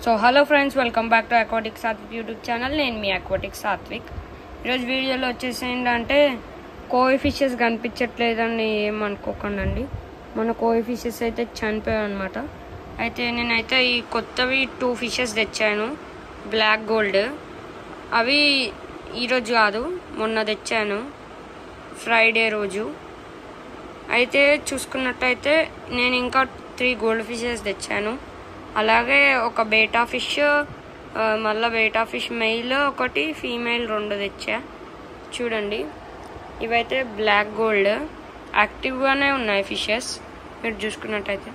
So hello friends, welcome back to aquatic Satvik YouTube channel. నేను మీ aquatic Satvik. ఈరోజు వీడియోలో వచ్చేసి ఏంటంటే కోయి ఫిషెస్ కనిపించట్లేదని ఏమనుకోకండి. మన కోయి ఫిషెస్ అయితే చనిపోయాయి అనమాట. అయితే నేనైతే ఈ కొత్తవి 2 ఫిషెస్ తెచ్చాను, బ్లాక్ గోల్డ్. అవి ఈరోజు కాదు, మొన్న తెచ్చాను, ఫ్రైడే రోజు. అయితే చూసుకున్నట్టయితే నేను ఇంకా 3 గోల్డ్ ఫిషెస్ తెచ్చాను. అలాగే ఒక బేటా ఫిష్, మళ్ళీ బేటా ఫిష్ మెయిల్ ఒకటి, ఫీమేల్ 2 తెచ్చా. చూడండి, ఇవైతే బ్లాక్ గోల్డ్, యాక్టివ్గానే ఉన్నాయి ఫిషెస్. మీరు చూసుకున్నట్టయితే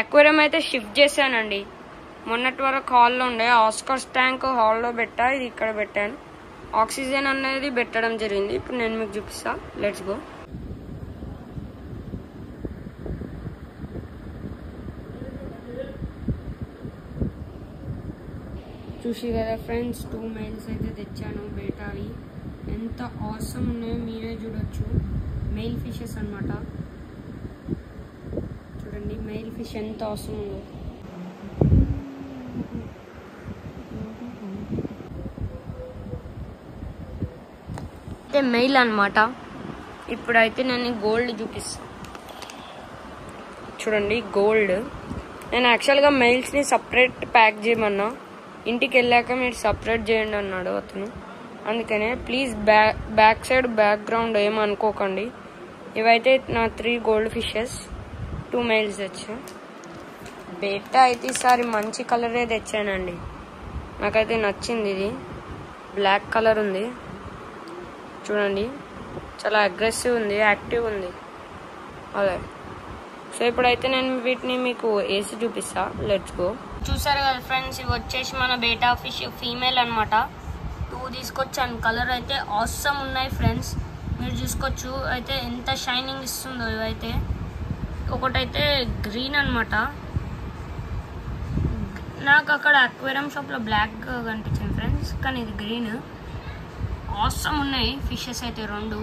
అక్వేరియం అయితే షిఫ్ట్ చేశానండి. మొన్నటి వరకు హాల్లో ఉండే, ఆస్కర్స్ ట్యాంక్ హాల్లో పెట్టా, ఇది ఇక్కడ పెట్టాను. ఆక్సిజన్ అనేది పెట్టడం జరిగింది. ఇప్పుడు నేను మీకు చూపిస్తా, లెట్స్ గో. చూసి కదా ఫ్రెండ్స్, 2 మెయిల్స్ అయితే తెచ్చాను, బేటావి. ఎంత ఆసమ్ ఉన్నాయో మీరే చూడొచ్చు. మెయిల్ ఫిషెస్ అన్నమాట. చూడండి మెయిల్ ఫిష్ ఎంత ఆసమ్ ఉందో. అయితే మెయిల్ అన్నమాట. ఇప్పుడైతే నేను గోల్డ్ చూపిస్తాను. చూడండి గోల్డ్. నేను యాక్చువల్గా మెయిల్స్ని సపరేట్ ప్యాక్ చేయమన్నా, ఇంటికి వెళ్ళాక మీరు సపరేట్ చేయండి అన్నాడు అతను. అందుకనే ప్లీజ్ బ్యాక్ సైడ్ బ్యాక్గ్రౌండ్ ఏమనుకోకండి. ఇవైతే నా 3 గోల్డ్ ఫిషెస్, 2 మెయిల్స్ తెచ్చా. బేటా అయితే ఈసారి మంచి కలరే తెచ్చానండి. నాకైతే నచ్చింది. ఇది బ్లాక్ కలర్ ఉంది, చూడండి, చాలా అగ్రెసివ్ ఉంది, యాక్టివ్ ఉంది. అదే. సో ఇప్పుడైతే నేను వీటిని మీకు వేసి చూపిస్తా, లెట్స్ గో. చూసారు కదా ఫ్రెండ్స్, ఇవి వచ్చేసి మన బేటా ఫిష్ ఫీమేల్ అనమాట. 2 తీసుకొచ్చాను. కలర్ అయితే ఆసమ్ ఉన్నాయి ఫ్రెండ్స్, మీరు చూసుకోవచ్చు. అయితే ఎంత షైనింగ్ ఇస్తుందో. ఇవైతే ఒకటైతే గ్రీన్ అనమాట. నాకు అక్కడ అక్వేరియం షాప్లో బ్లాక్ కనిపించింది ఫ్రెండ్స్, కానీ ఇది గ్రీన్. ఆసమ్ ఉన్నాయి ఫిషెస్ అయితే 2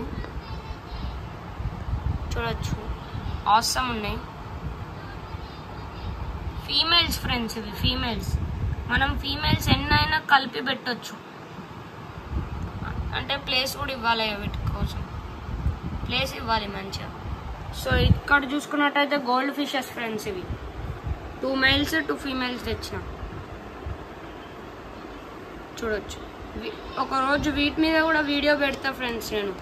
చూడొచ్చు, ఆసమ్ ఉన్నాయి. ఫీమేల్స్ ఫ్రెండ్స్, ఇవి ఫీమేల్స్. మనం ఫీమేల్స్ ఎన్నైనా కలిపి పెట్టొచ్చు, అంటే ప్లేస్ కూడా ఇవ్వాలి, వీటి కోసం ప్లేస్ ఇవ్వాలి మంచిగా. సో ఇక్కడ చూసుకున్నట్టయితే గోల్డ్ ఫిషెస్ ఫ్రెండ్స్, ఇవి 2 మెయిల్స్ 2 ఫీమేల్స్ తెచ్చిన. చూడొచ్చు. ఒకరోజు వీటి మీద కూడా వీడియో పెడతా ఫ్రెండ్స్ నేను,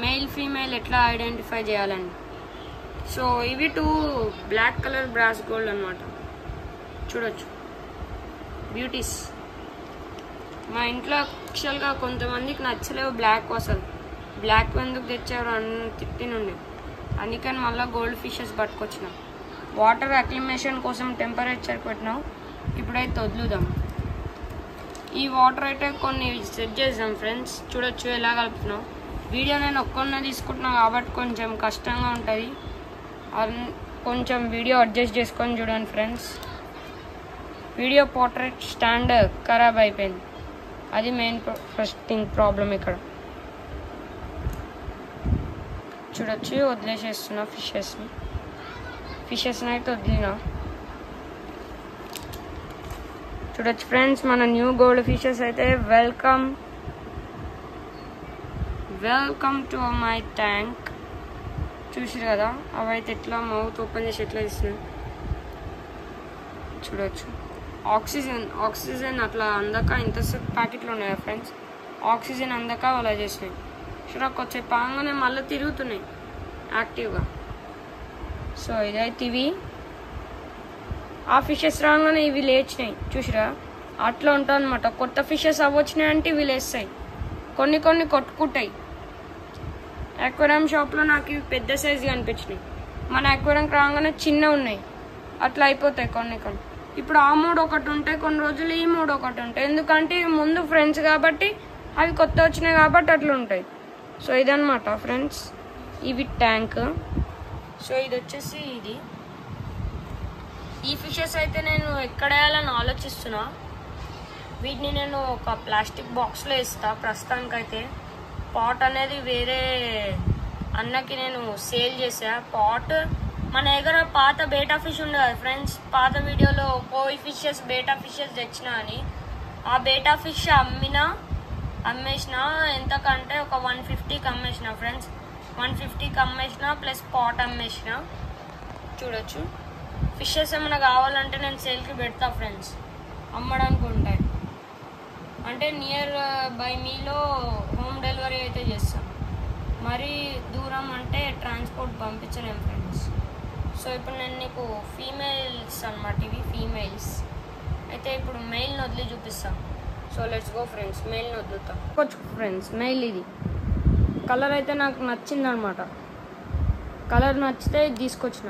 మెయిల్ ఫీమేల్ ఎట్లా ఐడెంటిఫై చేయాలని. సో ఇవి 2 బ్లాక్ కలర్ బ్రాస్ గోల్డ్ అనమాట. చూడొచ్చు, బ్యూటీస్. మా ఇంట్లో యాక్చువల్గా కొంతమందికి నచ్చలేవు బ్లాక్. అసలు బ్లాక్ ఎందుకు తెచ్చారు అని తిట్టినుండే, అందుకని మళ్ళీ గోల్డ్ ఫిషెస్ పట్టుకొచ్చిన. వాటర్ అక్లిమేషన్ కోసం టెంపరేచర్ పెట్టినాం. ఇప్పుడైతే వదులుదాం. ఈ వాటర్ అయితే కొన్ని సెట్ చేద్దాం ఫ్రెండ్స్. చూడొచ్చు ఎలా కలుపుతున్నాం. వీడియో నేను ఒక్కనే తీసుకుంటున్నా కాబట్టి కొంచెం కష్టంగా ఉంటుంది. కొంచెం వీడియో అడ్జస్ట్ చేసుకొని చూడండి ఫ్రెండ్స్. వీడియో పోర్ట్రేట్ స్టాండ్ ఖరాబ్ అయిపోయింది, అది మెయిన్ ఫస్ట్ థింగ్ ప్రాబ్లం ఇక్కడ. చూడొచ్చు, వదిలేసేస్తున్నా ఫిషెస్ని అయితే వదిలినా. చూడొచ్చు ఫ్రెండ్స్, మన న్యూ గోల్డ్ ఫిషెస్ అయితే వెల్కమ్ టు మై ట్యాంక్. చూసారు కదా, అవైతే ఎట్లా మౌత్ ఓపెన్ చేసి ఎట్లా ఇస్తున్నాయి చూడొచ్చు. ఆక్సిజన్ అట్లా అందక, ఇంతసేపు ప్యాకెట్లు ఉన్నాయి ఫ్రెండ్స్, ఆక్సిజన్ అందక అలా చేసినాయి. చూడ కొద్దిసేపు పాగానే మళ్ళీ తిరుగుతున్నాయి యాక్టివ్గా. సో ఇదైతే ఇవి ఆ ఫిషెస్ రాగానే ఇవి లేచినాయి. చూసిరా, అట్లా ఉంటుంది అనమాట. కొత్త ఫిషెస్ అవ్వచ్చినాయి అంటే ఇవి లేస్తాయి, కొన్ని కొట్టుకుంటాయి. అక్వేరియం షాప్లో నాకు ఇవి పెద్ద సైజు కనిపించినాయి. మన అక్వేరియంకి రాగానే చిన్న ఉన్నాయి, అట్లా అయిపోతాయి కొన్ని. ఇప్పుడు ఆ మూడు ఒకటి ఉంటాయి, కొన్ని రోజులు ఈ మూడు ఒకటి ఉంటాయి. ఎందుకంటే ఇవి ముందు ఫ్రెండ్స్ కాబట్టి, అవి కొత్త వచ్చినాయి కాబట్టి అట్లా ఉంటాయి. సో ఇదన్నమాట ఫ్రెండ్స్, ఇవి ట్యాంక్. సో ఇది వచ్చేసి ఇది. ఈ ఫిషెస్ అయితే నేను ఎక్కడ వేయాలని ఆలోచిస్తున్నా. వీటిని నేను ఒక ప్లాస్టిక్ బాక్స్లో వేస్తా ప్రస్తుతానికైతే. పాట్ అనేది వేరే అన్నకి నేను సేల్ చేసా. పాట్ మన దగ్గర పాత బేటా ఫిష్ ఉండే కదా ఫ్రెండ్స్, పాత వీడియోలో కోయి ఫిషెస్ బేటా ఫిషెస్ తెచ్చినా అని, ఆ బేటా ఫిష్ అమ్మేసిన ఎంతకంటే ఒక 150కి అమ్మేసిన ఫ్రెండ్స్. 150కి అమ్మేసిన ప్లస్ పాట్ అమ్మేసిన. చూడొచ్చు. ఫిషెస్ ఏమైనా కావాలంటే నేను సేల్కి పెడతా ఫ్రెండ్స్, అమ్మడానికి ఉంటాయి. అంటే నియర్ బై మీలో హోమ్ డెలివరీ అయితే చేస్తాం. మరీ దూరం అంటే ట్రాన్స్పోర్ట్ పంపించలేము ఫ్రెండ్స్. సో ఇప్పుడు నేను నీకు ఫీమేల్స్ అన్నమాట, ఇవి ఫీమేల్స్. అయితే ఇప్పుడు మెయిల్ని వదిలి చూపిస్తాను. సో లెట్స్ గో ఫ్రెండ్స్, మెయిల్ని వదులుతాం. ఫ్రెండ్స్ మెయిల్ ఇది కలర్ అయితే నాకు నచ్చింది అనమాట. కలర్ నచ్చితే తీసుకొచ్చిన.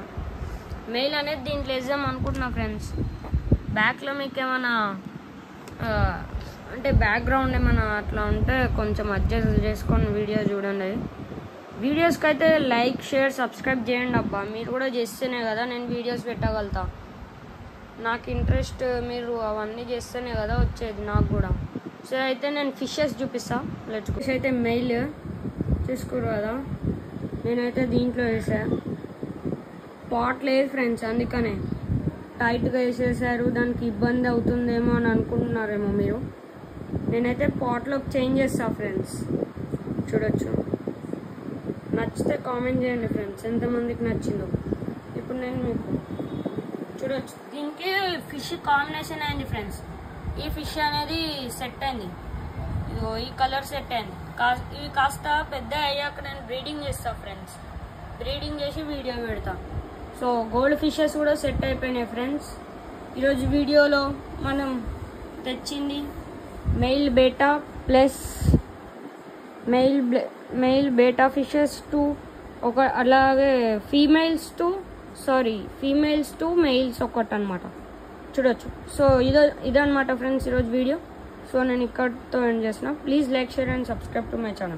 మెయిల్ అనేది దీంట్లో వేద్దాం అనుకుంటున్నా ఫ్రెండ్స్. బ్యాక్లో మీకు ఏమైనా అంటే బ్యాక్గ్రౌండ్ ఏమైనా అట్లా ఉంటే కొంచెం అడ్జస్ట్ చేసుకొని వీడియో చూడండి. వీడియోస్కి అయితే లైక్ షేర్ సబ్స్క్రైబ్ చేయండి అబ్బా. మీరు కూడా చేస్తేనే కదా నేను వీడియోస్ పెట్టగలుగుతా. నాకు ఇంట్రెస్ట్, మీరు అవన్నీ చేస్తేనే కదా వచ్చేది నాకు కూడా. సో అయితే నేను ఫిషెస్ చూపిస్తా. Let's go. అయితే మెయిల్ చూసుకోరు కదా, నేనైతే దీంట్లో వేసా. పాట్ లేదు ఫ్రెండ్స్, అందుకనే టైట్గా వేసేసారు. దానికి ఇబ్బంది అవుతుందేమో అని అనుకుంటున్నారేమో మీరు. నేనైతే పాట్లోకి చేంజ్ చేస్తా ఫ్రెండ్స్. చూడొచ్చు. నచ్చితే కామెంట్ చేయండి ఫ్రెండ్స్, ఎంతమందికి నచ్చిందో. ఇప్పుడు నేను మీకు చూడొచ్చు. దీనికి ఫిష్ కాంబినేషన్ అయింది ఫ్రెండ్స్. ఈ ఫిష్ అనేది సెట్ అయింది. ఇదిగో ఈ కలర్ సెట్ అయింది. ఇవి కాస్త పెద్ద అయ్యాక నేను బ్రీడింగ్ చేస్తా ఫ్రెండ్స్. బ్రీడింగ్ చేసి వీడియో పెడతా. సో గోల్డ్ ఫిషెస్ కూడా సెట్ అయిపోయినాయి ఫ్రెండ్స్. ఈరోజు వీడియోలో మనం తెచ్చింది మెయిల్ బేటా ప్లస్ మెయిల్ బేటా ఫిషెస్ 2, అలాగే ఫీమేల్స్ 2 మెయిల్స్ ఒకటి అనమాట. చూడొచ్చు. సో ఇదన్నమాట ఫ్రెండ్స్ ఈరోజు వీడియో. సో నేను ఇక్కడితో ఎండ్ చేసిన. Please like share and subscribe to my channel.